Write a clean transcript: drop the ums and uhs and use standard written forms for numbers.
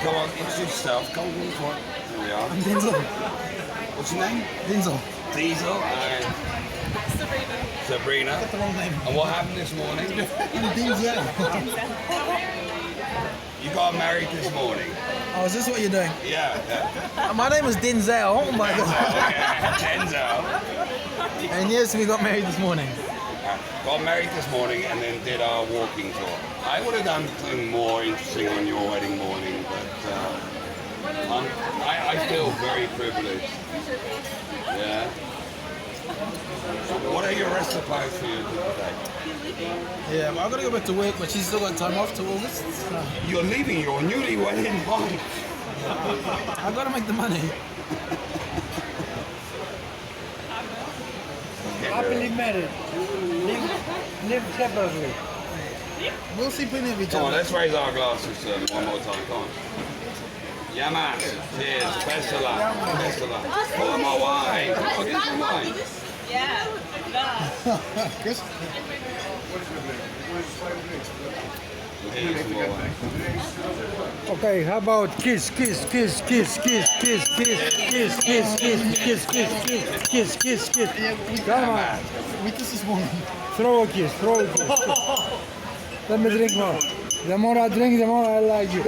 Come on, introduce yourself. Come on, come on. Here we are. I'm Denzel. What's your name? Denzel. Diesel and Sabrina. Got the wrong name. And what happened this morning? I'm Denzel. You got married this morning. Oh, is this what you're doing? Yeah. My name is Denzel. Oh my god. Okay, Denzel. And yes, we got married this morning. Got married this morning and then did our walking tour. I would have done something more interesting on your wedding morning, but I feel very privileged. Yeah. So what are your rest of plans for you today? Yeah, but I've got to go back to work, but she's still got time off till August. So You're leaving your newlywed wife. I've got to make the money. Happily married. Live separately. We'll see plenty of each Come on, other. let's raise our glasses one more time. Come on. Yeah, man. Cheers. Best of luck. Best of luck. Pour more wine. Come on, get some wine. Yeah. Chris? Here's some more wine. Okay, how about kiss, kiss, kiss, kiss, kiss, kiss, kiss, kiss, kiss, kiss, kiss, kiss, kiss, kiss, kiss. Come on, We kissed this morning. throw a kiss, throw a kiss. Let me drink more. The more I drink, the more I like you.